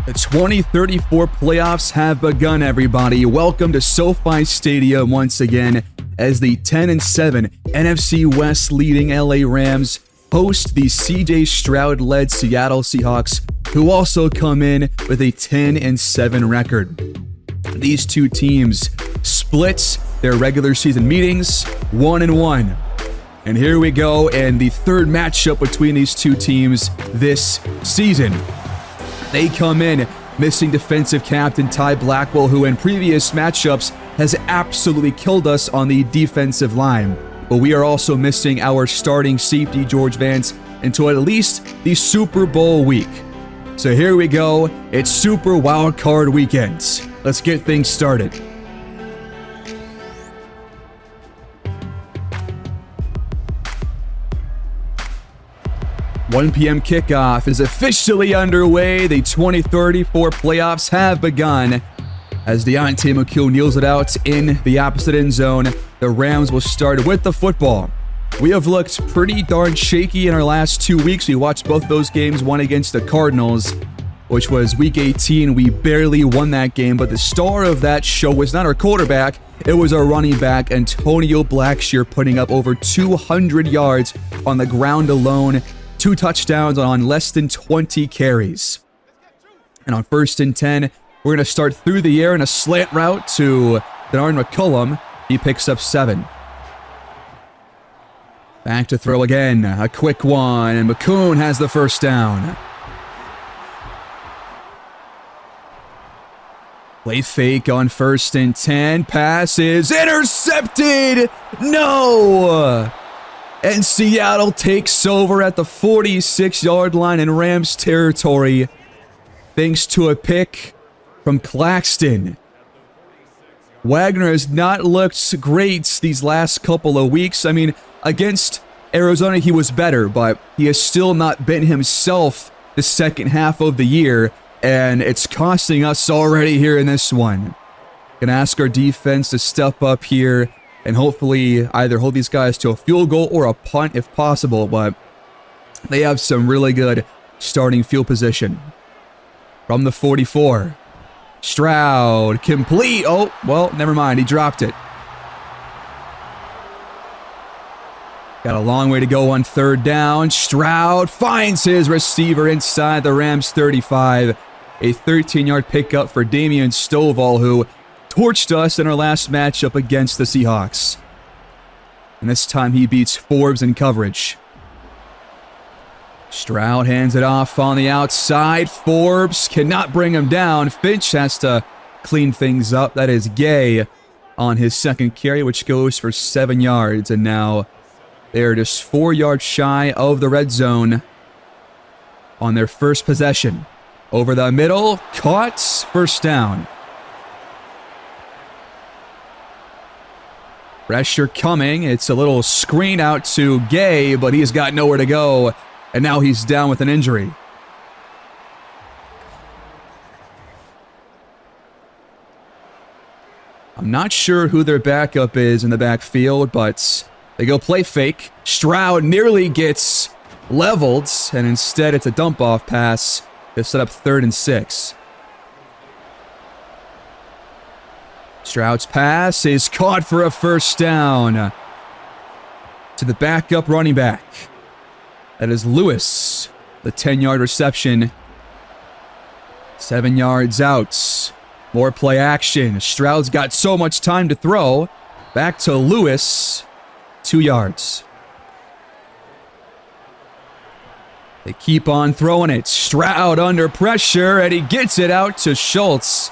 The 2034 playoffs have begun, everybody. Welcome to SoFi Stadium once again as the 10-7 NFC West leading LA Rams host the CJ Stroud-led Seattle Seahawks, who also come in with a 10-7 record. These two teams split their regular season meetings 1-1. And here we go, and the third matchup between these two teams this season. They come in missing defensive captain Ty Blackwell, who in previous matchups has absolutely killed us on the defensive line. But we are also missing our starting safety, George Vance, until at least the Super Bowl week. So here we go. It's Super Wildcard weekend. Let's get things started. $1 p.m. kickoff is officially underway. The 2034 playoffs have begun. As Deontay McKill kneels it out in the opposite end zone, the Rams will start with the football. We have looked pretty darn shaky in our last 2 weeks. We watched both those games, one against the Cardinals, which was week 18. We barely won that game, but the star of that show was not our quarterback. It was our running back, Antonio Blackshear, putting up over 200 yards on the ground alone. 2 touchdowns on less than 20 carries. And on 1st and 10, we're going to start through the air in a slant route to Denard McCullum. He picks up 7. Back to throw again. A quick one, and McCoon has the first down. Play fake on 1st and 10. Pass is intercepted! No! And Seattle takes over at the 46-yard line in Rams territory, thanks to a pick from Claxton. Wagner has not looked great these last couple of weeks. I mean, against Arizona, he was better, but he has still not been himself the second half of the year, and it's costing us already here in this one. Gonna ask our defense to step up here and hopefully either hold these guys to a field goal or a punt if possible, but they have some really good starting field position. From the 44, Stroud, complete. Oh, well, never mind, he dropped it. Got a long way to go on 3rd down. Stroud finds his receiver inside the Rams 35. A 13-yard pickup for Damian Stovall, who torched us in our last matchup against the Seahawks. And this time he beats Forbes in coverage. Stroud hands it off on the outside. Forbes cannot bring him down. Finch has to clean things up. That is Gay on his second carry, which goes for 7 yards. And now they're just 4 yards shy of the red zone on their first possession. Over the middle, caught, first down. Pressure coming. It's a little screen out to Gay, but he's got nowhere to go. And now he's down with an injury. I'm not sure who their backup is in the backfield, but they go play fake. Stroud nearly gets leveled, and instead it's a dump-off pass to set up 3rd and 6. Stroud's pass is caught for a first down to the backup running back. That is Lewis. The 10-yard reception. 7 yards out. More play action. Stroud's got so much time to throw. Back to Lewis. 2 yards. They keep on throwing it. Stroud under pressure, and he gets it out to Schultz.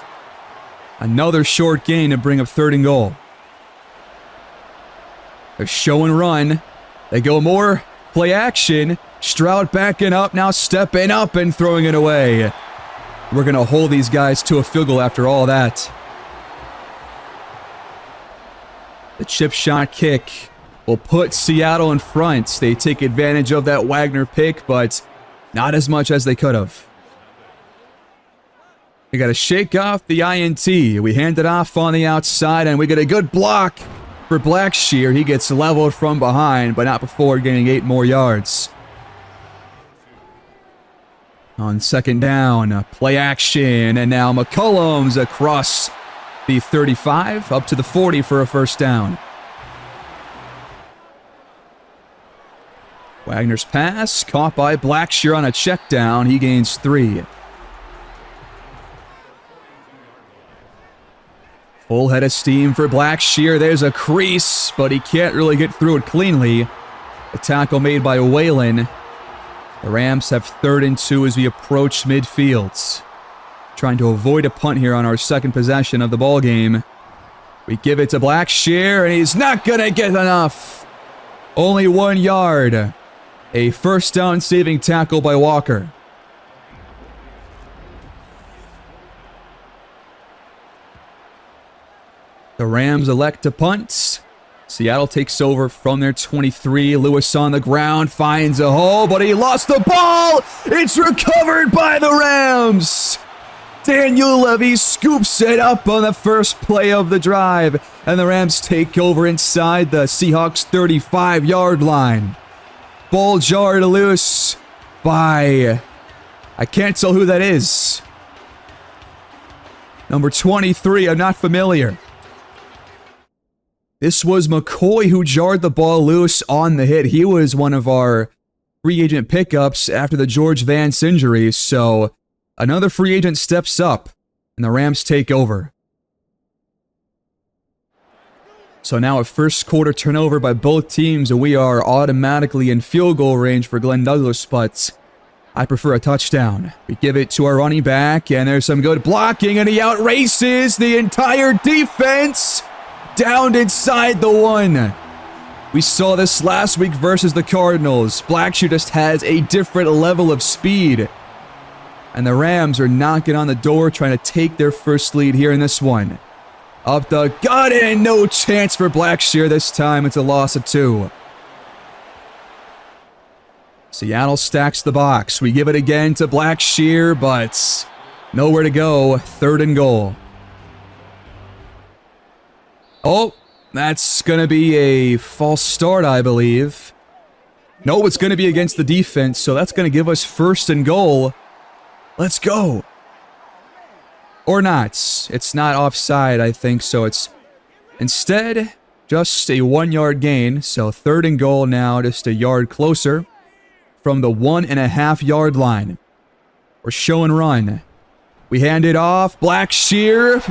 Another short gain to bring up 3rd and goal. They're show and run. They go more play action. Stroud backing up, now stepping up and throwing it away. We're going to hold these guys to a field goal after all that. The chip shot kick will put Seattle in front. They take advantage of that Wagner pick, but not as much as they could have. We got to shake off the INT. We hand it off on the outside, and we get a good block for Blackshear. He gets leveled from behind, but not before gaining 8 more yards. On second down, play action, and now McCollum's across the 35 up to the 40 for a first down. Wagner's pass caught by Blackshear on a check down. He gains 3. Full head of steam for Blackshear. There's a crease, but he can't really get through it cleanly. A tackle made by Whalen. The Rams have 3rd and 2 as we approach midfield. Trying to avoid a punt here on our second possession of the ball game. We give it to Blackshear, and he's not going to get enough. Only 1 yard. A first down saving tackle by Walker. The Rams elect to punt. Seattle takes over from their 23. Lewis on the ground, finds a hole, but he lost the ball. It's recovered by the Rams. Daniel Levy scoops it up on the first play of the drive, and the Rams take over inside the Seahawks 35-yard line. Ball jarred loose by... I can't tell who that is. Number 23, I'm not familiar. This was McCoy who jarred the ball loose on the hit. He was one of our free agent pickups after the George Vance injury, so another free agent steps up, and the Rams take over. So now a first quarter turnover by both teams, and we are automatically in field goal range for Glenn Douglas, but I prefer a touchdown. We give it to our running back, and there's some good blocking, and he outraces the entire defense. Down inside the 1. We saw this last week versus the Cardinals. Blackshear just has a different level of speed. And the Rams are knocking on the door, trying to take their first lead here in this one. Up the gut, and no chance for Blackshear this time. It's a loss of 2. Seattle stacks the box. We give it again to Blackshear, but nowhere to go. 3rd and goal. Oh, that's going to be a false start, I believe. No, it's going to be against the defense, so that's going to give us 1st and goal. Let's go. Or not. It's not offside, I think, so it's instead just a 1-yard gain. So 3rd and goal now, just a yard closer from the 1.5-yard line. We're show and run. We hand it off. Blackshear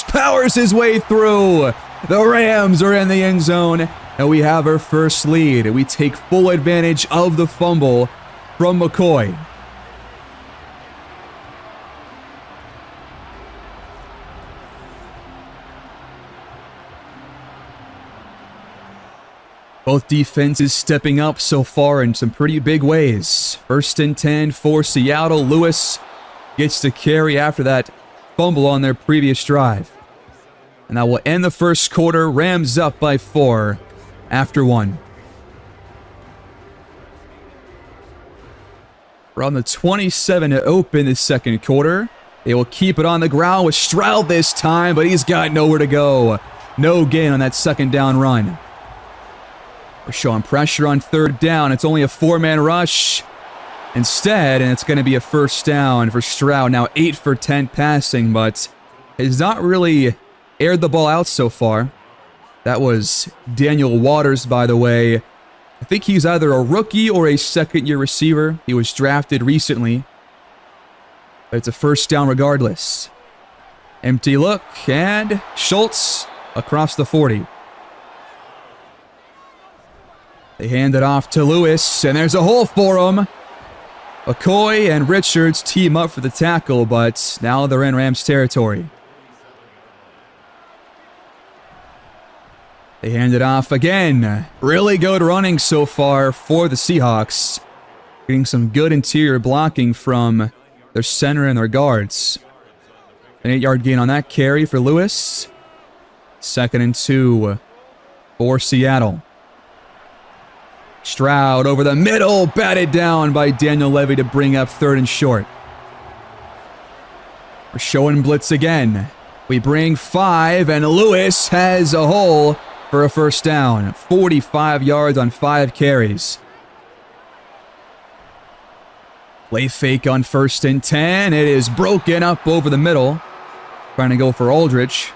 powers his way through. The Rams are in the end zone, and we have our first lead. We take full advantage of the fumble from McCoy. Both defenses stepping up so far in some pretty big ways. 1st and 10 for Seattle. Lewis gets to carry after that fumble on their previous drive. And that will end the first quarter. Rams up by 4 after 1. We're on the 27 to open the second quarter. They will keep it on the ground with Stroud this time, but he's got nowhere to go. No gain on that second down run. We're showing pressure on 3rd down. It's only a 4-man rush instead, and it's going to be a first down for Stroud. Now 8 for 10 passing, but he's not really aired the ball out so far. That was Daniel Waters, by the way. I think he's either a rookie or a second-year receiver. He was drafted recently. But it's a first down regardless. Empty look, and Schultz across the 40. They hand it off to Lewis, and there's a hole for him. McCoy and Richards team up for the tackle, but now they're in Rams territory. They hand it off again. Really good running so far for the Seahawks. Getting some good interior blocking from their center and their guards. An 8-yard gain on that carry for Lewis. 2nd and 2 for Seattle. Stroud over the middle, batted down by Daniel Levy to bring up 3rd and short. We're showing blitz again. We bring 5, and Lewis has a hole for a first down. 45 yards on 5 carries. Play fake on 1st and 10. It is broken up over the middle. Trying to go for Aldridge.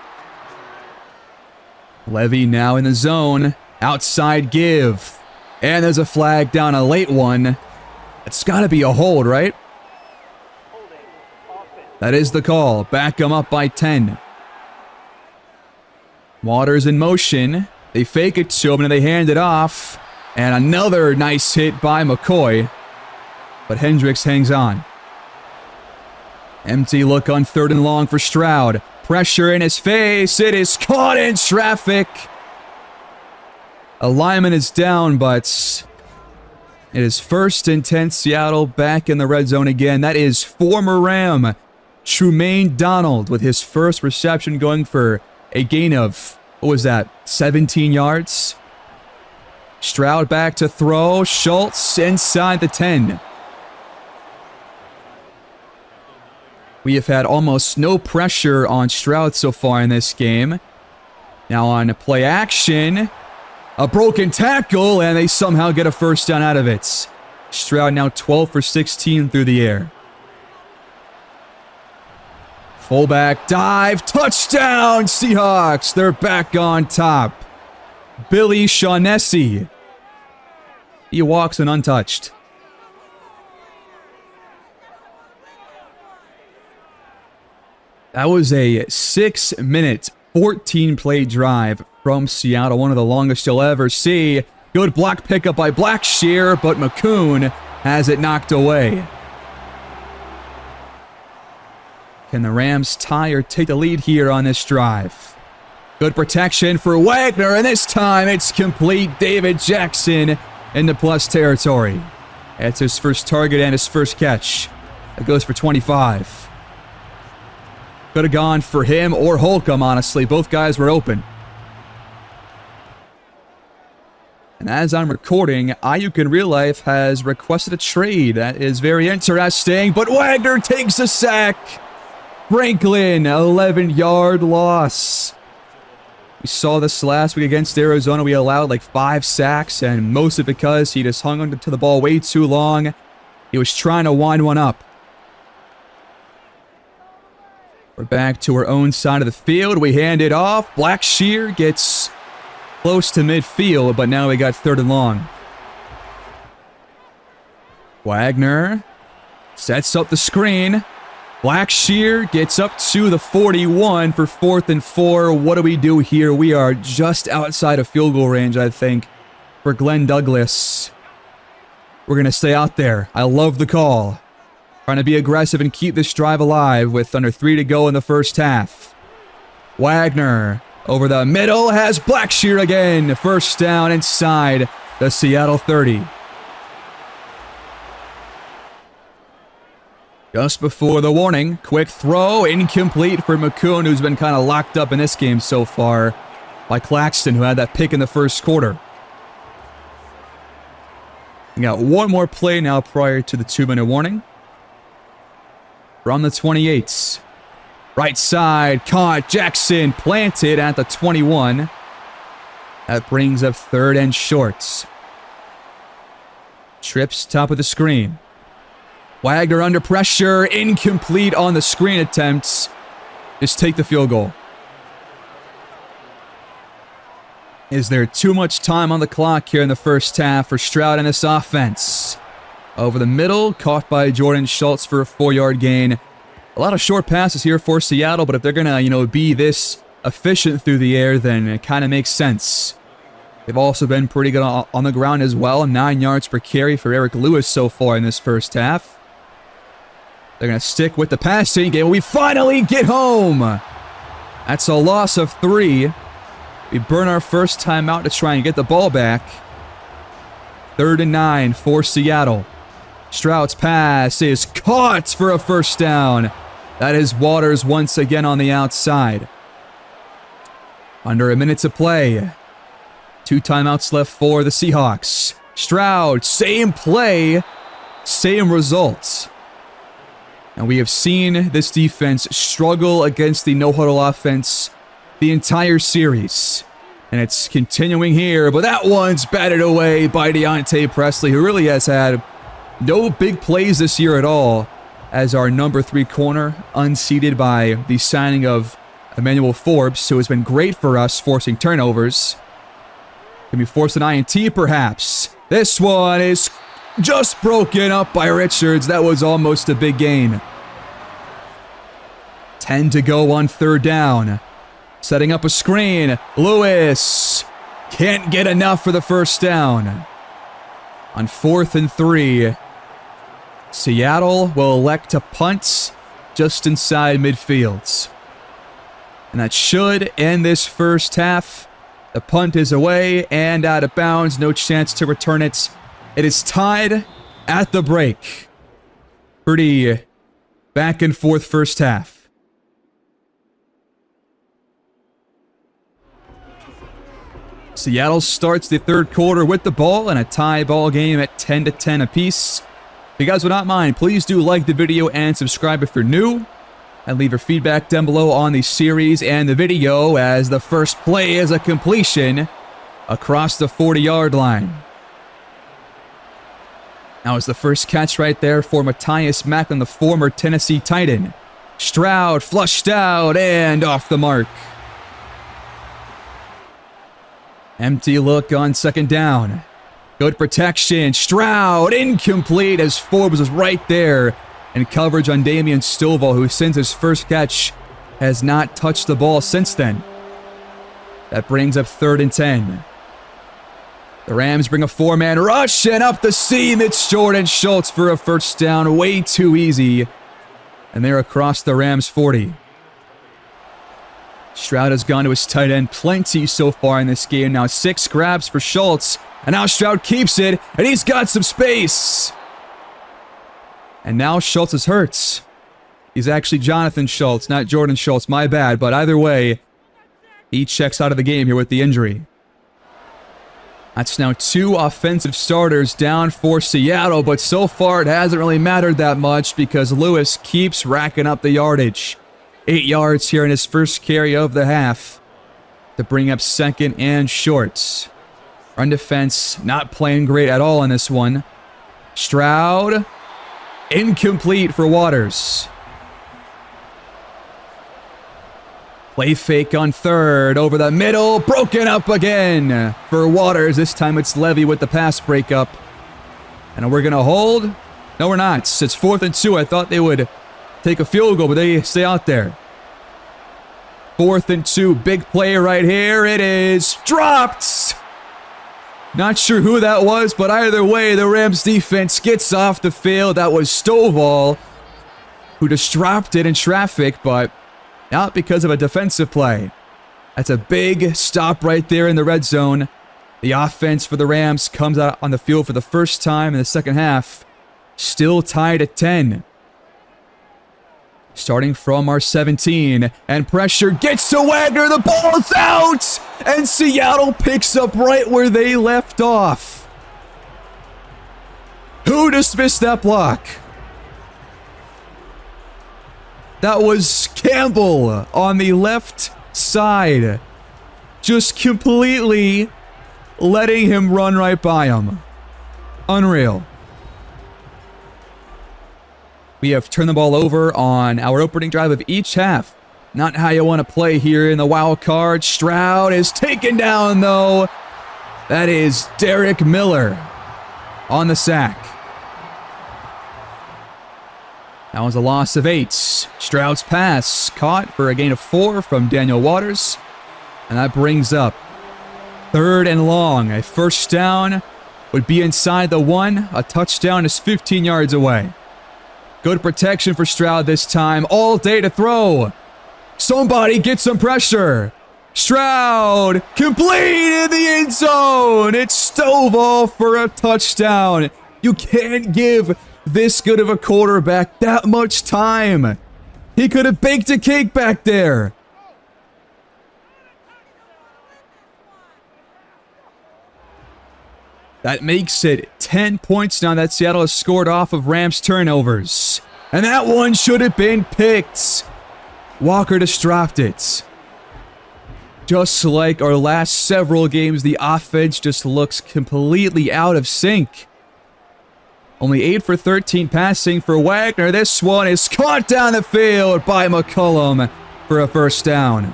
Levy now in the zone. Outside give. And there's a flag down, a late one. It's got to be a hold, right? That is the call. Back them up by 10. Waters in motion. They fake it to him and they hand it off. And another nice hit by McCoy. But Hendricks hangs on. Empty look on 3rd and long for Stroud. Pressure in his face. It is caught in traffic. A lineman is down, but it is 1st and 10 Seattle back in the red zone again. That is former Ram Trumaine Donald with his first reception going for a gain of, what was that, 17 yards? Stroud back to throw. Schultz inside the 10. We have had almost no pressure on Stroud so far in this game. Now on play action. A broken tackle, and they somehow get a first down out of it. Stroud now 12 for 16 through the air. Fullback dive. Touchdown, Seahawks. They're back on top. Billy Shaughnessy. He walks in untouched. That was a 6-minute, 14-play drive from Seattle. One of the longest you'll ever see. Good block pickup by Blackshear, but McCoon has it knocked away. Can the Rams tie or take the lead here on this drive? Good protection for Wagner, and this time it's complete. David Jackson into plus territory. That's his first target and his first catch. That goes for 25. Could have gone for him or Holcomb, honestly. Both guys were open. And as I'm recording, Ayuk in real life has requested a trade. That is very interesting, but Wagner takes a sack. Franklin, 11-yard loss. We saw this last week against Arizona. We allowed like 5 sacks, and most of it because he just hung onto the ball way too long. He was trying to wind one up. We're back to our own side of the field. We hand it off. Blackshear gets close to midfield, but now we got 3rd and long. Wagner sets up the screen. Blackshear gets up to the 41 for 4th and 4. What do we do here? We are just outside of field goal range, I think, for Glenn Douglas. We're going to stay out there. I love the call. Trying to be aggressive and keep this drive alive with under 3 to go in the first half. Wagner over the middle has Blackshear again. First down inside the Seattle 30. Just before the warning, quick throw, incomplete for McCoon, who's been kind of locked up in this game so far by Claxton, who had that pick in the first quarter. We got one more play now prior to the 2-minute warning. From the 28s. Right side, caught. Jackson planted at the 21. That brings up 3rd and short. Trips top of the screen. Wagner under pressure. Incomplete on the screen attempts. Just take the field goal. Is there too much time on the clock here in the first half for Stroud and this offense? Over the middle, caught by Jordan Schultz for a 4-yard gain. A lot of short passes here for Seattle, but if they're going to, be this efficient through the air, then it kind of makes sense. They've also been pretty good on the ground as well. 9 yards per carry for Eric Lewis so far in this first half. They're going to stick with the passing game. We finally get home. That's a loss of 3. We burn our first time out to try and get the ball back. 3rd and 9 for Seattle. Stroud's pass is caught for a first down. That is Waters once again on the outside. Under a minute to play. 2 timeouts left for the Seahawks. Stroud, same play, same results. And we have seen this defense struggle against the no-huddle offense the entire series. And it's continuing here, but that one's batted away by Deontay Presley, who really has had No big plays this year at all as our number 3 corner, unseated by the signing of Emmanuel Forbes, who has been great for us forcing turnovers. Can we force an INT perhaps? This one is just broken up by Richards. That was almost a big gain. 10 to go on 3rd down. Setting up a screen. Lewis can't get enough for the 1st down. On 4th and 3, Seattle will elect to punt just inside midfield. And that should end this first half. The punt is away and out of bounds. No chance to return it. It is tied at the break. Pretty back and forth first half. Seattle starts the 3rd quarter with the ball in a tie ball game at 10-10 apiece. If you guys would not mind, please do like the video and subscribe if you're new. And leave your feedback down below on the series and the video as the first play is a completion across the 40-yard line. Now it's the first catch right there for Matthias Macklin, the former Tennessee Titan. Stroud flushed out and off the mark. Empty look on 2nd down. Good protection. Stroud incomplete as Forbes was right there. And coverage on Damian Stovall, who since his first catch has not touched the ball since then. That brings up 3rd and 10. The Rams bring a 4-man rush and up the seam. It's Jordan Schultz for a 1st down. Way too easy. And they're across the Rams 40. Stroud has gone to his tight end plenty so far in this game. Now 6 grabs for Schultz. And now Stroud keeps it. And he's got some space. And now Schultz is hurt. He's actually Jonathan Schultz, not Jordan Schultz. My bad. But either way, he checks out of the game here with the injury. That's now 2 offensive starters down for Seattle. But so far, it hasn't really mattered that much because Lewis keeps racking up the yardage. 8 yards here in his first carry of the half to bring up 2nd and short. Run defense not playing great at all in this one. Stroud, incomplete for Waters. Play fake on 3rd, over the middle, broken up again for Waters. This time it's Levy with the pass breakup. And we're going to hold? No, we're not. It's 4th and 2. I thought they would take a field goal, but they stay out there. 4th and 2, big play right here. It is dropped. Not sure who that was, but either way, the Rams defense gets off the field. That was Stovall, who just dropped it in traffic, but not because of a defensive play. That's a big stop right there in the red zone. The offense for the Rams comes out on the field for the first time in the second half. Still tied at 10. Starting from our 17, and pressure gets to Wagner. The ball's out, and Seattle picks up right where they left off. Who dismissed that block? That was Campbell on the left side. Just completely letting him run right by him. Unreal. We have turned the ball over on our opening drive of each half. Not how you want to play here in the wild card. Stroud is taken down, though. That is Derek Miller on the sack. That was a loss of 8. Stroud's pass caught for a gain of 4 from Daniel Waters. And that brings up 3rd and long. A 1st down would be inside the 1. A touchdown is 15 yards away. Good protection for Stroud this time. All day to throw. Somebody get some pressure. Stroud complete in the end zone. It's Stovall for a touchdown. You can't give this good of a quarterback that much time. He could have baked a cake back there. That makes it 10 points now that Seattle has scored off of Rams turnovers. And that one should have been picked. Walker just dropped it. Just like our last several games, the offense just looks completely out of sync. Only 8 for 13 passing for Wagner. This one is caught down the field by McCollum for a first down.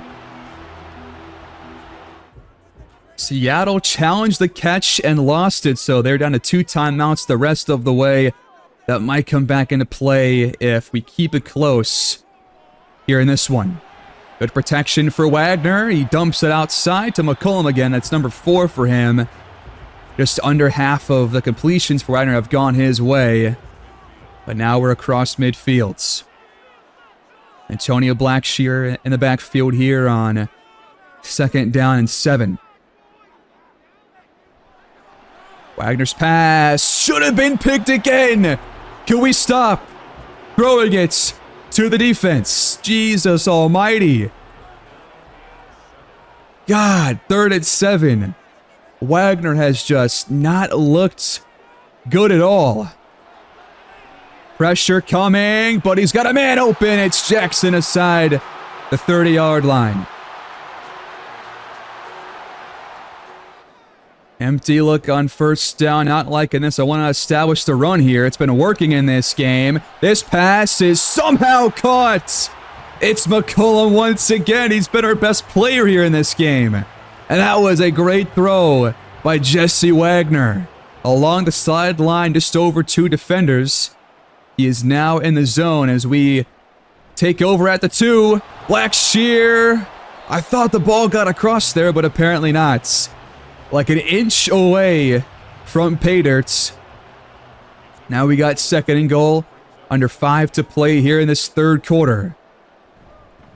Seattle challenged the catch and lost it, so they're down to 2 timeouts the rest of the way. That might come back into play if we keep it close here in this one. Good protection for Wagner. He dumps it outside to McCollum again. That's number 4 for him. Just under half of the completions for Wagner have gone his way. But now we're across midfields. Antonio Blackshear in the backfield here on 2nd down and 7. Wagner's pass should have been picked again. Can we stop throwing it to the defense? Jesus almighty. God, 3rd and 7. Wagner has just not looked good at all. Pressure coming, but he's got a man open. It's Jackson aside the 30-yard line. Empty look on first down. Not liking this. I want to establish the run here. It's been working in this game. This pass is somehow caught. It's McCollum once again. He's been our best player here in this game. And that was a great throw by Jesse Wagner. Along the sideline, just over 2 defenders. He is now in the zone as we take over at the 2. Blackshear. I thought the ball got across there, but apparently not. Like an inch away from Paydirt. Now we got 2nd and goal. Under 5 to play here in this 3rd quarter.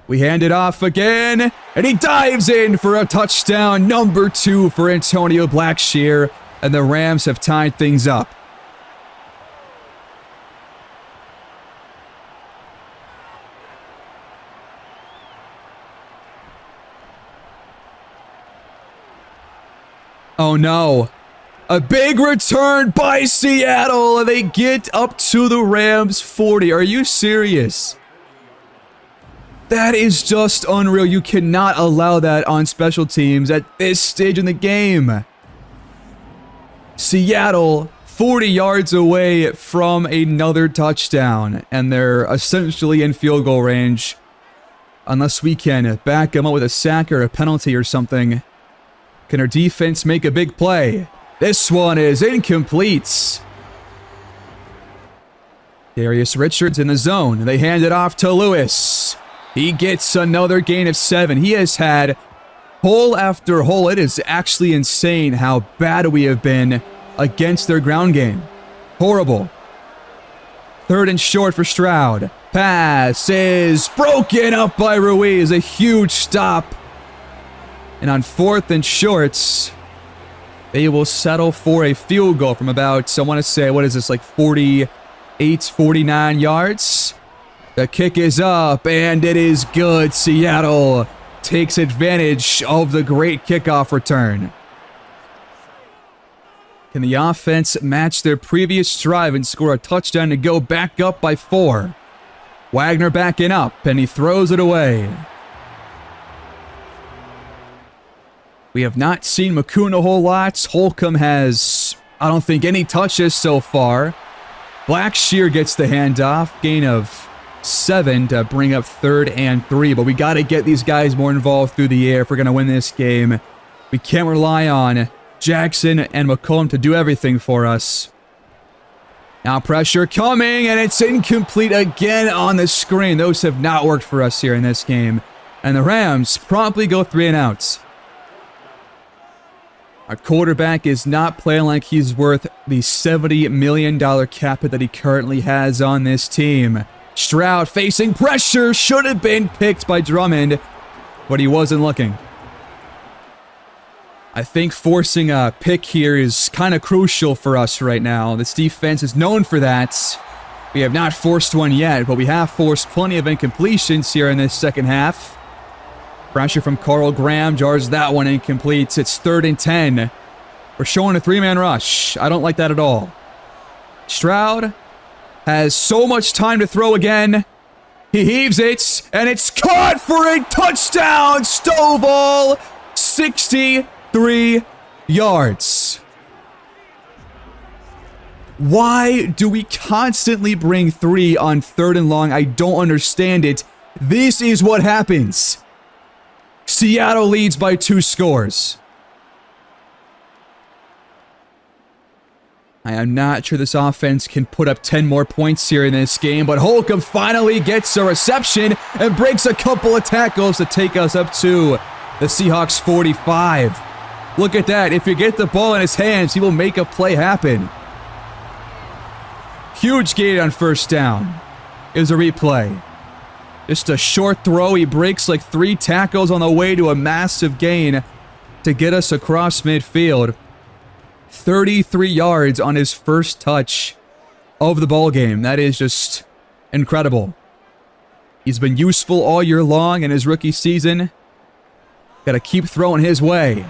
We hand it off again. And he dives in for a touchdown. Number 2 for Antonio Blackshear. And the Rams have tied things up. Oh no. A big return by Seattle. They get up to the Rams 40. Are you serious? That is just unreal. You cannot allow that on special teams at this stage in the game. Seattle 40 yards away from another touchdown. And they're essentially in field goal range. Unless we can back them up with a sack or a penalty or something. Can our defense make a big play? This one is incomplete. Darius Richards in the zone. They hand it off to Lewis. He gets another gain of 7. He has had hole after hole. It is actually insane how bad we have been against their ground game. Horrible. 3rd and short for Stroud. Pass is broken up by Ruiz. A huge stop. And on 4th and shorts, they will settle for a field goal from about, I want to say, what is this, like 48, 49 yards? The kick is up, and it is good. Seattle takes advantage of the great kickoff return. Can the offense match their previous drive and score a touchdown to go back up by 4? Wagner backing up, and he throws it away. We have not seen McCoon a whole lot. Holcomb has, I don't think, any touches so far. Blackshear gets the handoff. Gain of 7 to bring up 3rd and 3. But we got to get these guys more involved through the air if we're going to win this game. We can't rely on Jackson and McCollum to do everything for us. Now pressure coming, and it's incomplete again on the screen. Those have not worked for us here in this game. And the Rams promptly go 3 and outs. Our quarterback is not playing like he's worth the $70 million cap hit that he currently has on this team. Stroud facing pressure. Should have been picked by Drummond, but he wasn't looking. I think forcing a pick here is kind of crucial for us right now. This defense is known for that. We have not forced one yet, but we have forced plenty of incompletions here in this second half. Pressure from Carl Graham jars that one incomplete. It's 3rd and 10. We're showing a 3-man rush. I don't like that at all. Stroud has so much time to throw again. He heaves it, and it's caught for a touchdown. Stovall, 63 yards. Why do we constantly bring 3 on 3rd and long? I don't understand it. This is what happens. Seattle leads by 2 scores. I am not sure this offense can put up 10 more points here in this game, but Holcomb finally gets a reception and breaks a couple of tackles to take us up to the Seahawks 45. Look at that. If you get the ball in his hands, he will make a play happen. Huge gain on 1st down. Is a replay. Just a short throw. He breaks like 3 tackles on the way to a massive gain to get us across midfield. 33 yards on his first touch of the ball game. That is just incredible. He's been useful all year long in his rookie season. Got to keep throwing his way.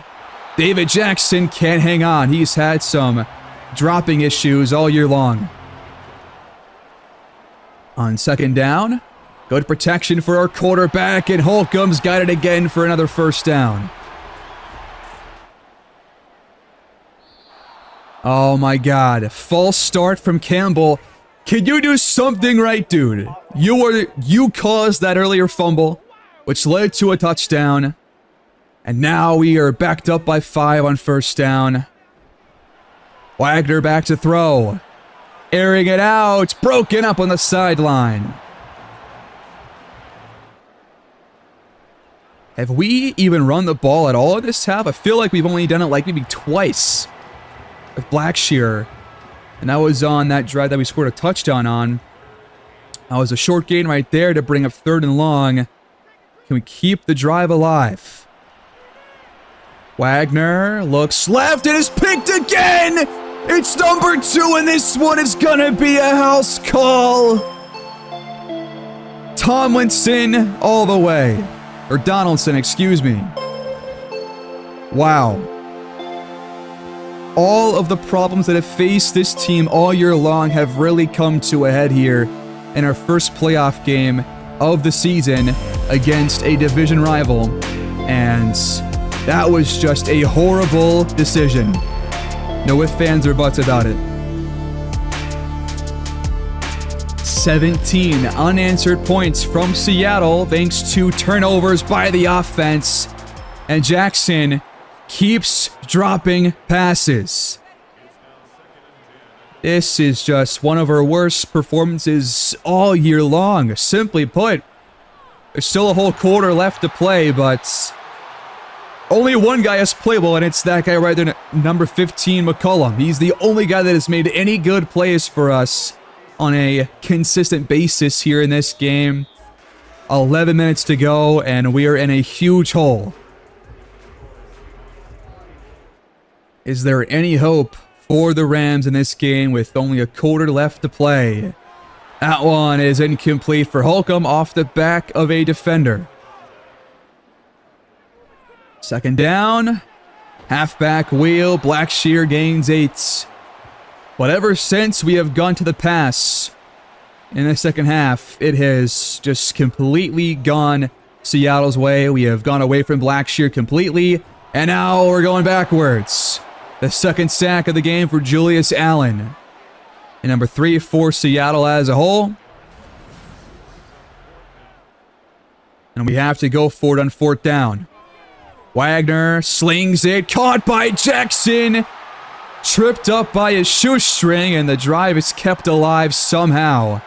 David Jackson can't hang on. He's had some dropping issues all year long. On 2nd down, good protection for our quarterback, and Holcomb's got it again for another 1st down. Oh my God, false start from Campbell. Can you do something right, dude? You caused that earlier fumble, which led to a touchdown. And now we are backed up by 5 on 1st down. Wagner back to throw. Airing it out, broken up on the sideline. Have we even run the ball at all in this half? I feel like we've only done it like maybe twice with Blackshear. And that was on that drive that we scored a touchdown on. That was a short gain right there to bring up 3rd and long. Can we keep the drive alive? Wagner looks left and is picked again! It's number 2 and this one is gonna be a house call! Tomlinson all the way. Or Donaldson, excuse me. Wow. All of the problems that have faced this team all year long have really come to a head here in our first playoff game of the season against a division rival. And that was just a horrible decision. No ifs, ands, or buts about it. 17 unanswered points from Seattle thanks to turnovers by the offense. And Jackson keeps dropping passes. This is just one of our worst performances all year long. Simply put, there's still a whole quarter left to play, but only one guy is playable, and it's that guy right there, number 15, McCollum. He's the only guy that has made any good plays for us on a consistent basis here in this game. 11 minutes to go, and we are in a huge hole. Is there any hope for the Rams in this game with only a quarter left to play? That one is incomplete for Holcomb off the back of a defender. 2nd down. Halfback wheel. Blackshear gains 8. But ever since we have gone to the pass in the second half, it has just completely gone Seattle's way. We have gone away from Blackshear completely, and now we're going backwards. The 2nd sack of the game for Julius Allen. And number 3 for Seattle as a whole. And we have to go for it on 4th down. Wagner slings it, caught by Jackson. Tripped up by his shoestring, and the drive is kept alive somehow.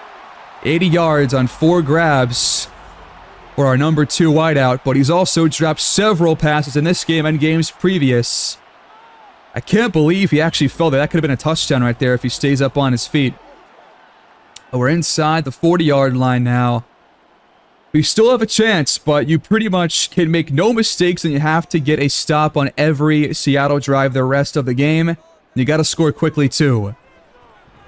80 yards on 4 grabs for our number 2 wideout, but he's also dropped several passes in this game and games previous. I can't believe he actually fell there. That could have been a touchdown right there if he stays up on his feet. We're inside the 40-yard line now. We still have a chance, but you pretty much can make no mistakes, and you have to get a stop on every Seattle drive the rest of the game. You got to score quickly, too.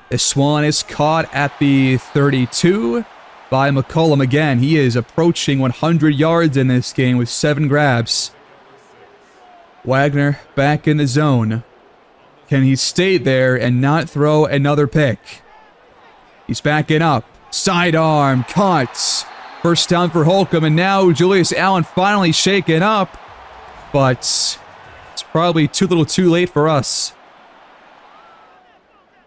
This one is caught at the 32 by McCollum again. He is approaching 100 yards in this game with 7 grabs. Wagner back in the zone. Can he stay there and not throw another pick? He's backing up. Sidearm, caught. 1st down for Holcomb, and now Julius Allen finally shaken up. But it's probably too little too late for us.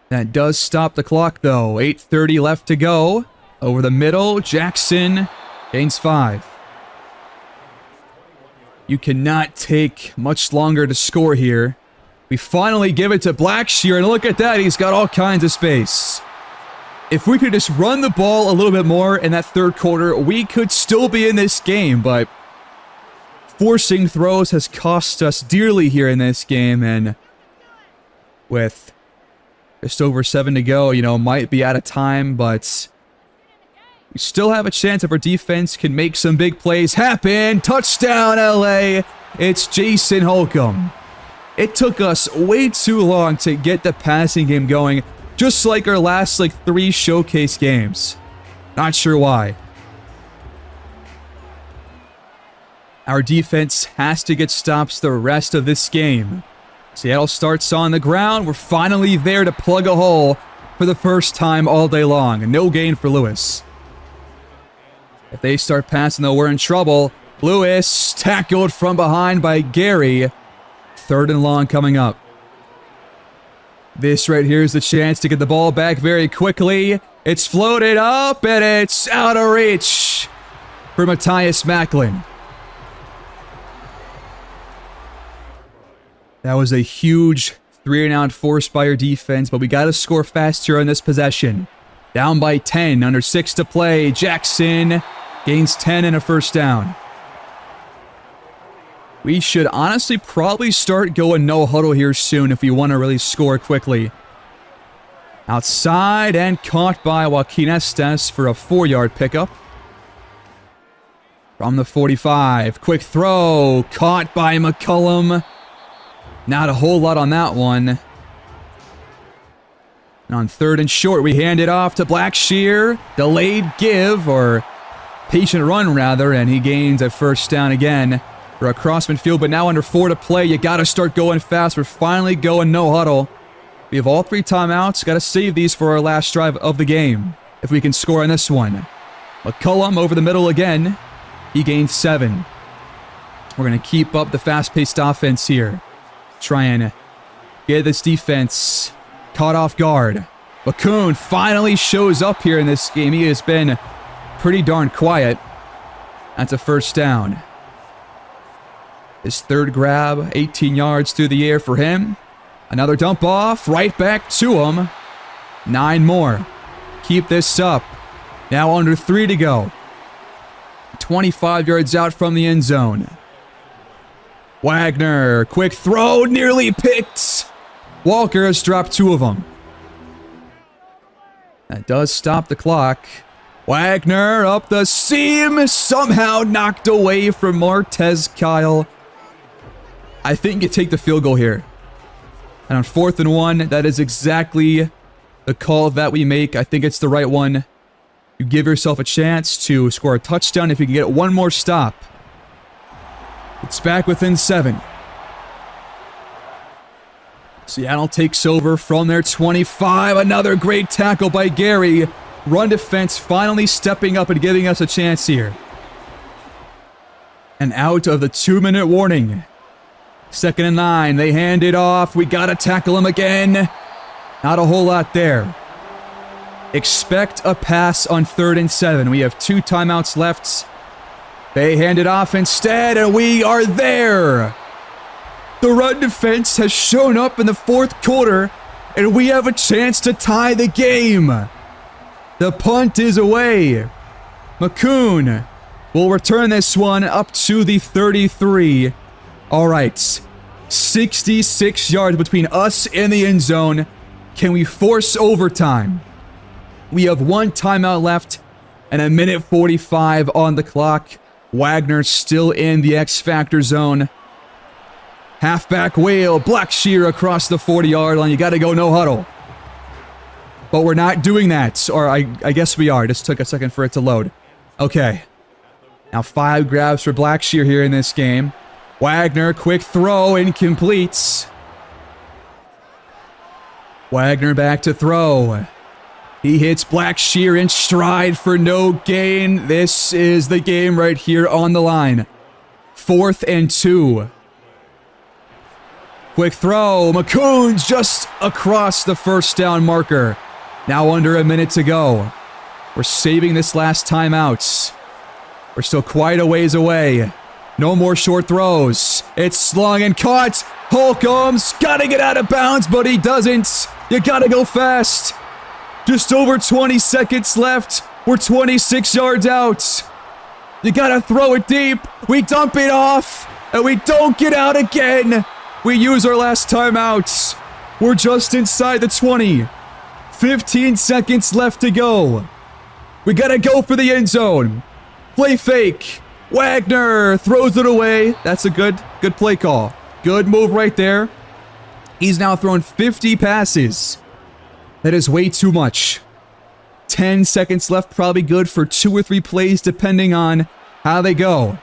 That does stop the clock, though. 8:30 left to go. Over the middle, Jackson gains 5. You cannot take much longer to score here. We finally give it to Blackshear, and look at that. He's got all kinds of space. If we could just run the ball a little bit more in that third quarter, we could still be in this game, but forcing throws has cost us dearly here in this game, and with just over 7 to go, might be out of time, but we still have a chance if our defense can make some big plays happen. Touchdown, LA! It's Jason Holcomb. It took us way too long to get the passing game going, just like our last 3 showcase games. Not sure why. Our defense has to get stops the rest of this game. Seattle starts on the ground. We're finally there to plug a hole for the first time all day long. No gain for Lewis. If they start passing, though, we're in trouble. Lewis tackled from behind by Gary. 3rd and long coming up. This right here is the chance to get the ball back very quickly. It's floated up, and it's out of reach for Matthias Macklin. That was a huge 3-and-out forced by our defense, but we got to score fast here on this possession. Down by 10, under 6 to play. Jackson gains 10 and a first down. We should honestly probably start going no huddle here soon if we want to really score quickly. Outside and caught by Joaquin Estes for a 4-yard pickup. From the 45, quick throw, caught by McCullum. Not a whole lot on that one. And on 3rd and short, we hand it off to Blackshear. Delayed give, or patient run rather, and he gains a first down again for a crossman field. But now under 4 to play, you got to start going fast. We're finally going no huddle. We have all 3 timeouts. Got to save these for our last drive of the game if we can score on this one. McCullum over the middle again. He gains 7. We're going to keep up the fast-paced offense here. Try and get this defense caught off guard. Bakun finally shows up here in this game. He has been pretty darn quiet. That's a first down. His 3rd grab, 18 yards through the air for him. Another dump off, right back to him. 9 more. Keep this up. Now under 3 to go. 25 yards out from the end zone. Wagner, quick throw, nearly picked. Walker has dropped 2 of them. That does stop the clock. Wagner up the seam, somehow knocked away from Martez Kyle. I think you take the field goal here. And on 4th and 1, that is exactly the call that we make. I think it's the right one. You give yourself a chance to score a touchdown if you can get 1 more stop. It's back within 7. Seattle takes over from their 25. Another great tackle by Gary. Run defense finally stepping up and giving us a chance here. And out of the 2-minute warning. 2nd and 9. They hand it off. We got to tackle him again. Not a whole lot there. Expect a pass on 3rd and 7. We have 2 timeouts left. They hand it off instead, and we are there. The run defense has shown up in the 4th quarter, and we have a chance to tie the game. The punt is away. McCoon will return this one up to the 33. All right, 66 yards between us and the end zone. Can we force overtime? We have 1 timeout left and 1:45 on the clock. Wagner still in the X-Factor zone. Halfback wheel, Blackshear across the 40-yard line. You got to go no huddle. But we're not doing that. Or I guess we are. It just took a second for it to load. Okay. Now 5 grabs for Blackshear here in this game. Wagner, quick throw, incomplete. Wagner back to throw. He hits Blackshear in stride for no gain. This is the game right here on the line. 4th and 2. Quick throw. McCoon's just across the first down marker. Now under a minute to go. We're saving this last timeout. We're still quite a ways away. No more short throws. It's slung and caught. Holcomb's gotta get out of bounds, but he doesn't. You gotta go fast. Just over 20 seconds left. We're 26 yards out. You gotta throw it deep. We dump it off, and we don't get out again. We use our last timeout. We're just inside the 20. 15 seconds left to go. We gotta go for the end zone. Play fake. Wagner throws it away. That's a good play call. Good move right there. He's now thrown 50 passes. That is way too much. 10 seconds left, probably good for 2 or 3 plays depending on how they go.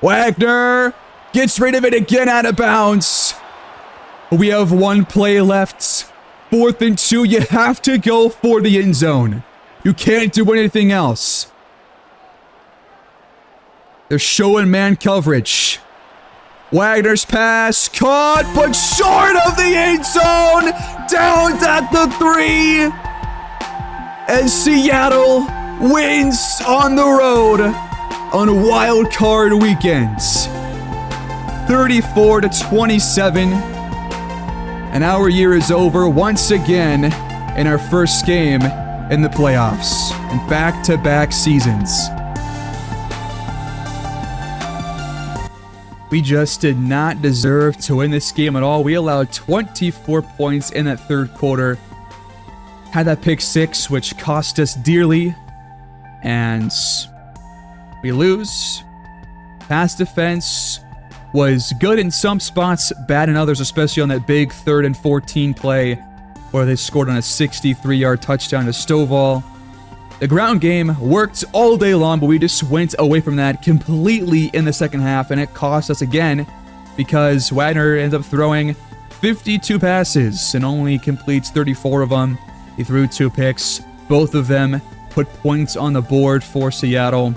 Wagner gets rid of it again, out of bounds. We have 1 play left. 4th and 2, you have to go for the end zone. You can't do anything else. They're showing man coverage. Wagner's pass caught, but short of the end zone. Down at the 3. And Seattle wins on the road on Wildcard weekends. 34-27. And our year is over once again in our first game in the playoffs in back-to-back seasons. We just did not deserve to win this game at all. We allowed 24 points in that third quarter. Had that pick 6, which cost us dearly. And we lose. Pass defense was good in some spots, bad in others, especially on that big 3rd and 14 play where they scored on a 63-yard touchdown to Stovall. The ground game worked all day long, but we just went away from that completely in the second half, and it cost us again because Wagner ends up throwing 52 passes and only completes 34 of them. He threw 2 picks. Both of them put points on the board for Seattle.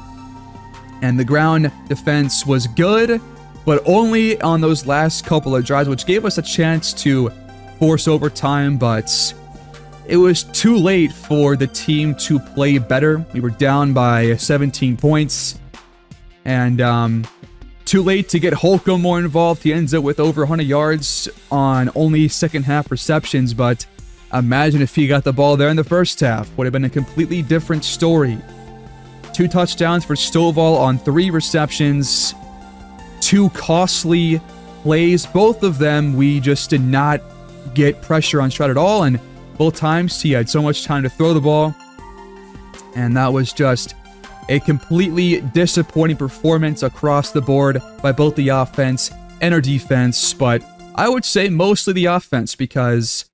And the ground defense was good, but only on those last couple of drives, which gave us a chance to force overtime, but it was too late for the team to play better. We were down by 17 points. And too late to get Holcomb more involved. He ends up with over 100 yards on only second half receptions. But imagine if he got the ball there in the first half. Would have been a completely different story. 2 touchdowns for Stovall on 3 receptions. 2 costly plays. Both of them, we just did not get pressure on Stroud at all. And both times, he had so much time to throw the ball, and that was just a completely disappointing performance across the board by both the offense and our defense, but I would say mostly the offense because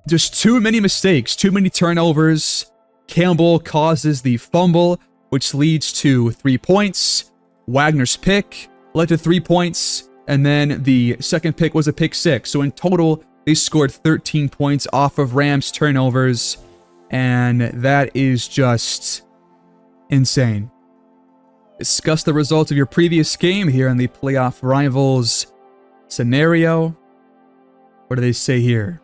just too many mistakes, too many turnovers. Campbell causes the fumble, which leads to 3 points. Wagner's pick led to 3 points, and then the second pick was a pick 6, so in total, they scored 13 points off of Rams turnovers, and that is just insane. Discuss the results of your previous game here in the playoff rivals scenario. What do they say here?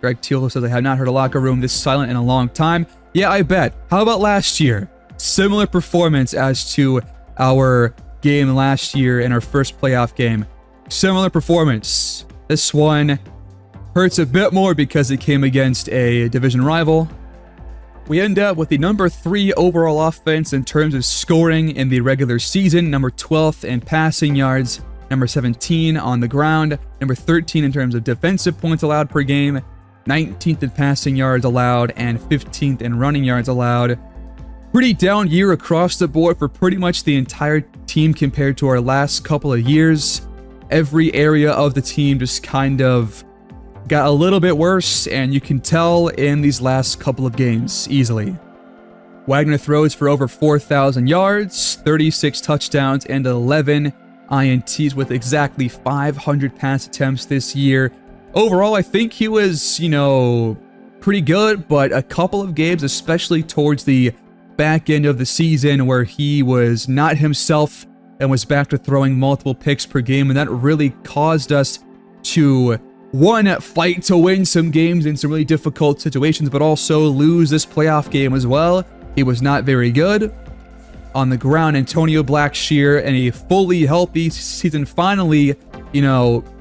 Greg Teal says, I have not heard a locker room this silent in a long time. Yeah, I bet. How about last year? Similar performance as to our game last year in our first playoff game. Similar performance. This one hurts a bit more because it came against a division rival. We end up with the number 3 overall offense in terms of scoring in the regular season, number 12th in passing yards, number 17 on the ground, number 13 in terms of defensive points allowed per game, 19th in passing yards allowed, and 15th in running yards allowed. Pretty down year across the board for pretty much the entire team compared to our last couple of years. Every area of the team just kind of got a little bit worse, and you can tell in these last couple of games easily. Wagner throws for over 4,000 yards, 36 touchdowns, and 11 INTs with exactly 500 pass attempts this year. Overall, I think he was, pretty good, but a couple of games, especially towards the back end of the season where he was not himself and was back to throwing multiple picks per game, and that really caused us to, one, fight to win some games in some really difficult situations, but also lose this playoff game as well. He was not very good. On the ground, Antonio Blackshear, and a fully healthy season, finally,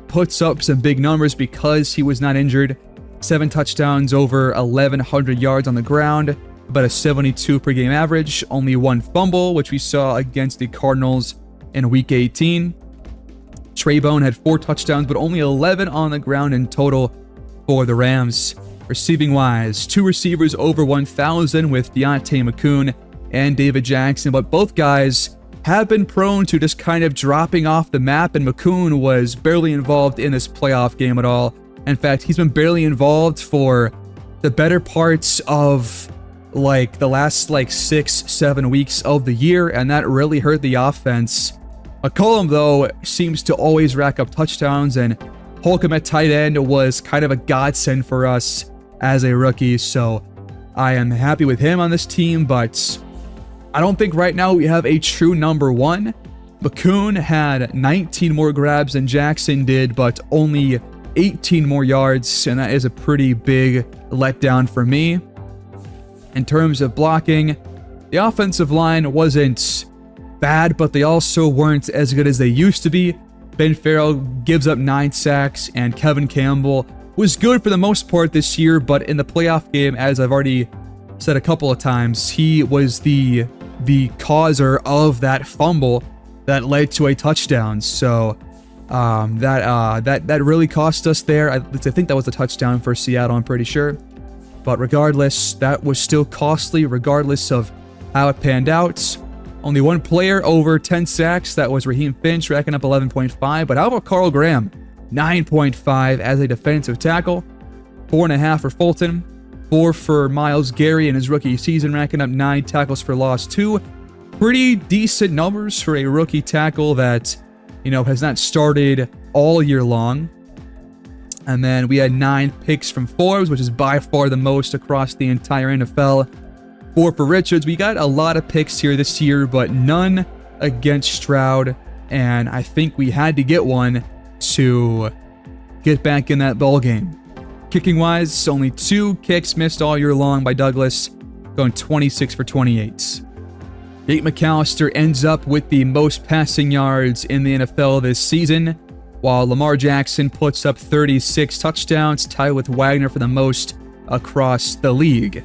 puts up some big numbers because he was not injured. 7 touchdowns, over 1,100 yards on the ground, about a 72 per game average. Only 1 fumble, which we saw against the Cardinals in Week 18. Treybone had 4 touchdowns, but only 11 on the ground in total for the Rams. Receiving-wise, 2 receivers over 1,000 with Deontay McCoon and David Jackson, but both guys have been prone to just kind of dropping off the map, and McCoon was barely involved in this playoff game at all. In fact, he's been barely involved for the better parts of the last 6-7 weeks of the year, and that really hurt the offense. McCollum, though, seems to always rack up touchdowns, and Holcomb at tight end was kind of a godsend for us as a rookie, so I am happy with him on this team, but I don't think right now we have a true number 1. McCoon had 19 more grabs than Jackson did, but only 18 more yards, and that is a pretty big letdown for me. In terms of blocking, the offensive line wasn't bad, but they also weren't as good as they used to be. Ben Farrell gives up 9 sacks, and Kevin Campbell was good for the most part this year, but in the playoff game, as I've already said a couple of times, he was the causer of that fumble that led to a touchdown. So that really cost us there. I think that was a touchdown for Seattle, I'm pretty sure. But regardless, that was still costly, regardless of how it panned out. Only 1 player over 10 sacks. That was Raheem Finch, racking up 11.5. But how about Carl Graham? 9.5 as a defensive tackle. 4.5 for Fulton. 4 for Myles Garrett in his rookie season, racking up 9 tackles for loss. 2 pretty decent numbers for a rookie tackle that, has not started all year long. And then we had 9 picks from Forbes, which is by far the most across the entire NFL. 4 for Richards. We got a lot of picks here this year, but none against Stroud. And I think we had to get one to get back in that ball game. Kicking-wise, only 2 kicks missed all year long by Douglas, going 26 for 28. Nate McAllister ends up with the most passing yards in the NFL this season, while Lamar Jackson puts up 36 touchdowns, tied with Wagner for the most across the league.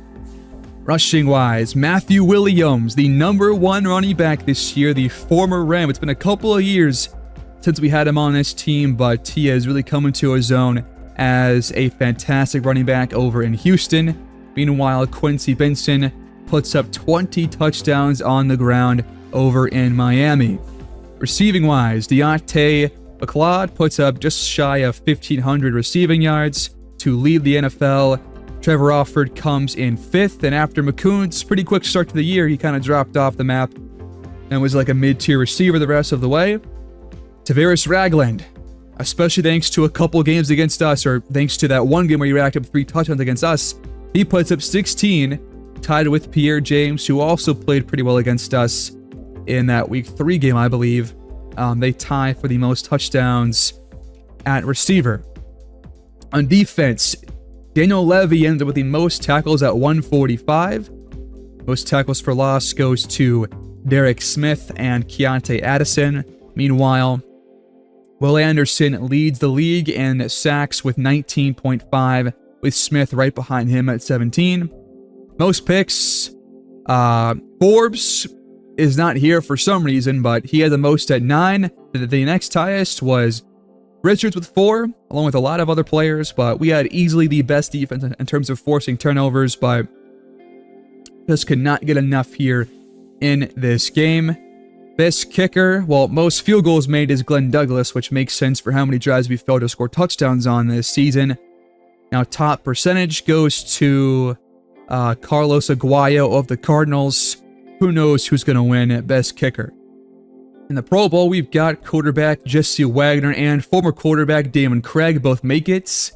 Rushing-wise, Matthew Williams, the number 1 running back this year, the former Ram. It's been a couple of years since we had him on this team, but he has really come into his own as a fantastic running back over in Houston. Meanwhile, Quincy Benson puts up 20 touchdowns on the ground over in Miami. Receiving-wise, Deontay McLeod puts up just shy of 1,500 receiving yards to lead the NFL. Trevor Alford comes in 5th, and after McCoon's pretty quick start to the year, he kind of dropped off the map and was like a mid-tier receiver the rest of the way. Tavares Ragland, especially thanks to a couple games against us, or thanks to that one game where he racked up 3 touchdowns against us, he puts up 16, tied with Pierre James, who also played pretty well against us in that Week 3 game, I believe. They tie for the most touchdowns at receiver. On defense, Daniel Levy ends up with the most tackles at 145. Most tackles for loss goes to Derek Smith and Keontae Addison. Meanwhile, Will Anderson leads the league in sacks with 19.5, with Smith right behind him at 17. Most picks, Forbes is not here for some reason, but he had the most at 9. The next highest was Richards with 4, along with a lot of other players, but we had easily the best defense in terms of forcing turnovers, but just could not get enough here in this game. Best kicker, well, most field goals made is Glenn Douglas, which makes sense for how many drives we failed to score touchdowns on this season. Now, top percentage goes to Carlos Aguayo of the Cardinals. Who knows who's going to win at best kicker? In the Pro Bowl, we've got quarterback Jesse Wagner and former quarterback Damon Craig both make it.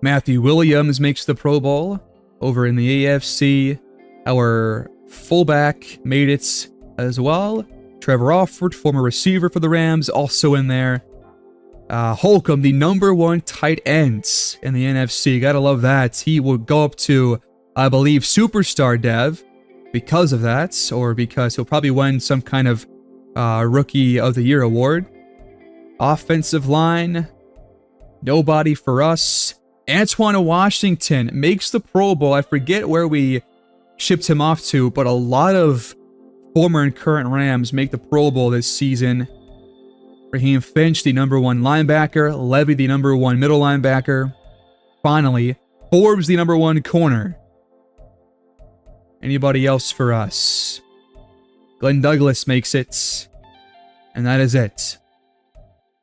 Matthew Williams makes the Pro Bowl over in the AFC. Our fullback made it as well. Trevor Alford, former receiver for the Rams, also in there. Holcomb, the #1 tight end in the NFC. Gotta love that. He will go up to, I believe, Superstar Dev because of that, or because he'll probably win some kind of Rookie of the Year award. Offensive line, nobody for us. Antoine Washington makes the Pro Bowl. I forget where we shipped him off to, but a lot of former and current Rams make the Pro Bowl this season. Raheem Finch, the #1 linebacker. Levy, the #1 middle linebacker. Finally, Forbes, the #1 corner. Anybody else for us? Glenn Douglas makes it. And that is it.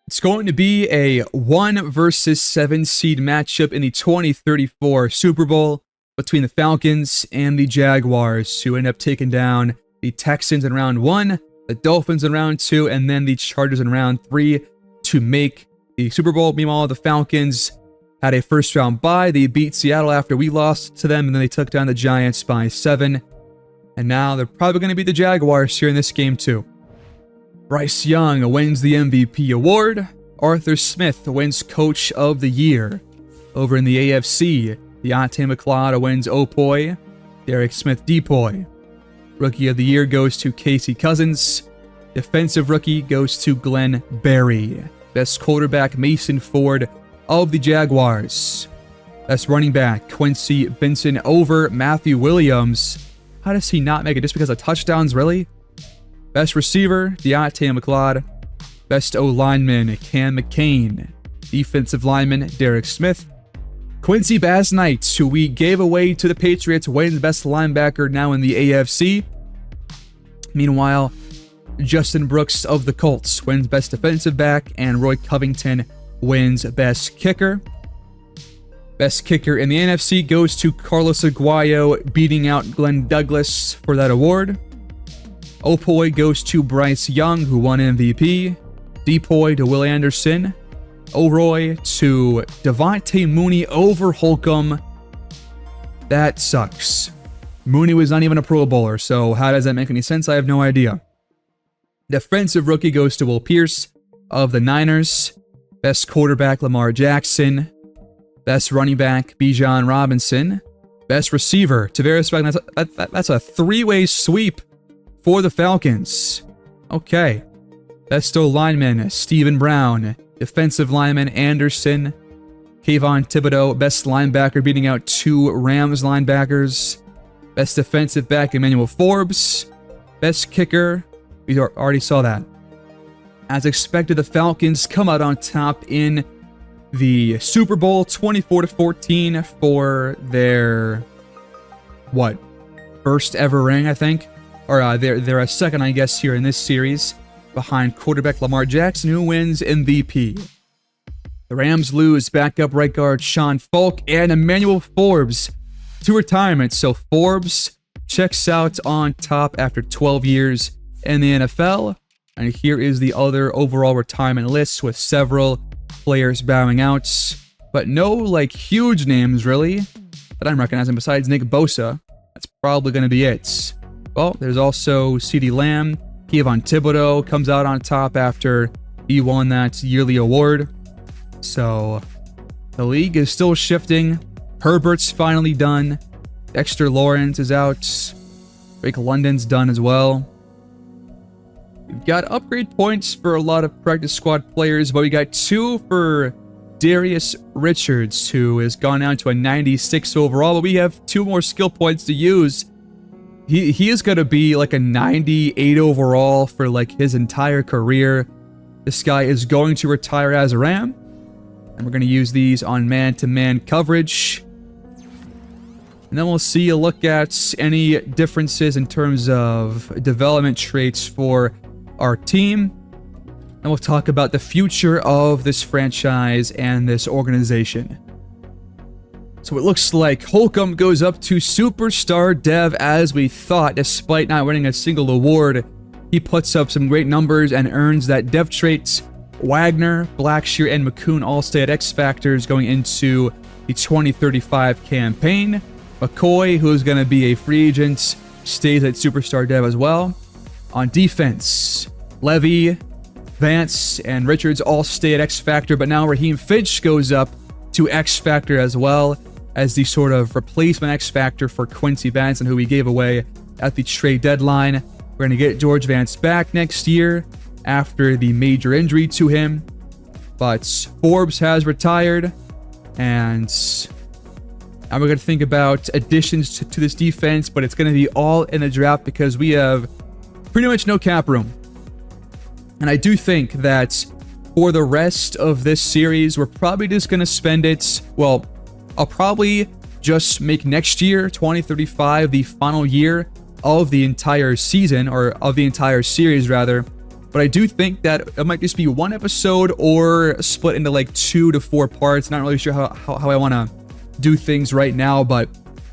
It's going to be a 1 versus 7 seed matchup in the 2034 Super Bowl between the Falcons and the Jaguars, who end up taking down the Texans in round 1, the Dolphins in round 2, and then the Chargers in round 3 to make the Super Bowl. Meanwhile, the Falcons had a first round bye. They beat Seattle after we lost to them, and then they took down the Giants by 7. And now they're probably going to beat the Jaguars here in this game too. Bryce Young wins the MVP award. Arthur Smith wins Coach of the Year. Over in the AFC, Deontay McLeod wins Opoy. Derek Smith Depoy. Rookie of the Year goes to Casey Cousins. Defensive Rookie goes to Glenn Berry. Best quarterback, Mason Ford of the Jaguars. Best running back, Quincy Benson over Matthew Williams. How does he not make it? Just because of touchdowns, really? Best receiver, Deontay McLeod. Best O-lineman, Cam McCain. Defensive lineman, Derek Smith. Quincy Bass Knight, who we gave away to the Patriots, wins Best Linebacker now in the AFC. Meanwhile, Justin Brooks of the Colts wins Best Defensive Back, and Roy Covington wins Best Kicker. Best Kicker in the NFC goes to Carlos Aguayo, beating out Glenn Douglas for that award. Opoy goes to Bryce Young, who won MVP. Depoy to Will Anderson. O'Roy to Devontae Mooney over Holcomb. That sucks. Mooney was not even a Pro Bowler, so how does that make any sense? I have no idea. Defensive Rookie goes to Will Pierce of the Niners. Best Quarterback, Lamar Jackson. Best Running Back, Bijan Robinson. Best Receiver, Tavares Wagner. That's a three-way sweep for the Falcons. Okay. Best O-lineman, Stephen Brown. Defensive lineman, Anderson. Kayvon Thibodeau, best linebacker, beating out 2 Rams linebackers. Best defensive back, Emmanuel Forbes. Best kicker, we already saw that. As expected, the Falcons come out on top in the Super Bowl 24-14 for their, first ever ring, I think? Or they're a second, I guess, here in this series, behind quarterback Lamar Jackson, who wins MVP. The Rams lose backup right guard Sean Falk and Emmanuel Forbes to retirement. So Forbes checks out on top after 12 years in the NFL. And here is the other overall retirement list with several players bowing out. But no, huge names, really, that I'm recognizing besides Nick Bosa. That's probably going to be it. Well, there's also CeeDee Lamb. Kayvon Thibodeau comes out on top after he won that yearly award. So the league is still shifting. Herbert's finally done. Dexter Lawrence is out. Drake London's done as well. We've got upgrade points for a lot of practice squad players, but we got 2 for Darius Richards, who has gone down to a 96 overall, but we have 2 more skill points to use. He is going to be a 98 overall for his entire career. This guy is going to retire as a Ram. And we're going to use these on man-to-man coverage. And then we'll see a look at any differences in terms of development traits for our team. And we'll talk about the future of this franchise and this organization. So it looks like Holcomb goes up to Superstar Dev as we thought. Despite not winning a single award, he puts up some great numbers and earns that Dev trait. Wagner, Blackshear, and McCoon all stay at X Factors going into the 2035 campaign. McCoy, who's going to be a free agent, stays at Superstar Dev as well. On defense, Levy, Vance and Richards all stay at X Factor, but now Raheem Finch goes up to X Factor as well as the sort of replacement X Factor for Quincy Vance, and who we gave away at the trade deadline. We're going to get George Vance back next year after the major injury to him. But Forbes has retired, and we're going to think about additions to this defense, but it's going to be all in the draft because we have pretty much no cap room. And I do think that for the rest of this series, we're probably just going to spend it, well, I'll probably just make next year, 2035, the final year of the entire season, or of the entire series rather. But I do think that it might just be one episode or split into like 2 to 4 parts. Not really sure how I want to do things right now, but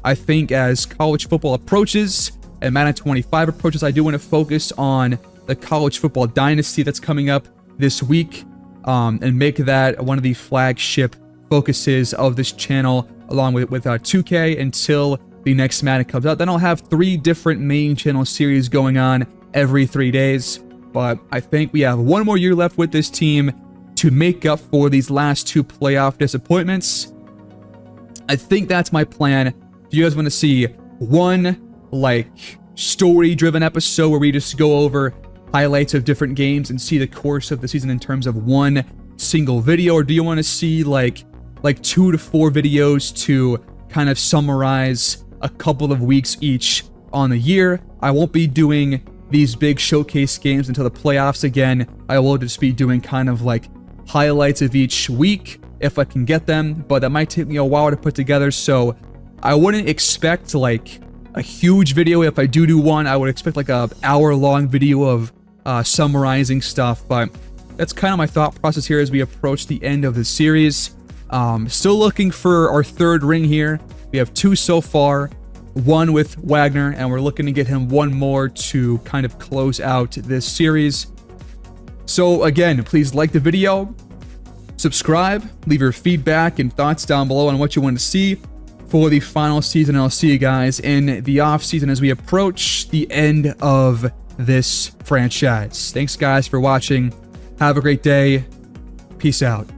I think as college football approaches and Madden 25 approaches, I do want to focus on the college football dynasty that's coming up this week, and make that one of the flagship focuses of this channel, along with 2K until the next Madden comes out. Then I'll have 3 different main channel series going on every 3 days. But I think we have one more year left with this team to make up for these last 2 playoff disappointments. I think that's my plan. Do you guys want to see one like story-driven episode where we just go over highlights of different games and see the course of the season in terms of one single video, or do you want to see like 2 to 4 videos to kind of summarize a couple of weeks each on the year? I won't be doing these big showcase games until the playoffs again. I will just be doing kind of like highlights of each week if I can get them, but that might take me a while to put together, so I wouldn't expect like a huge video. If I do one, I would expect like a hour-long video of summarizing stuff, but that's kind of my thought process here as we approach the end of the series. Still looking for our 3rd ring here. We have 2 so far, 1 with Wagner, and we're looking to get him 1 more to kind of close out this series. So again, please like the video, subscribe, leave your feedback and thoughts down below on what you want to see for the final season, and I'll see you guys in the off season as we approach the end of this franchise. Thanks guys for watching. Have a great day. Peace out.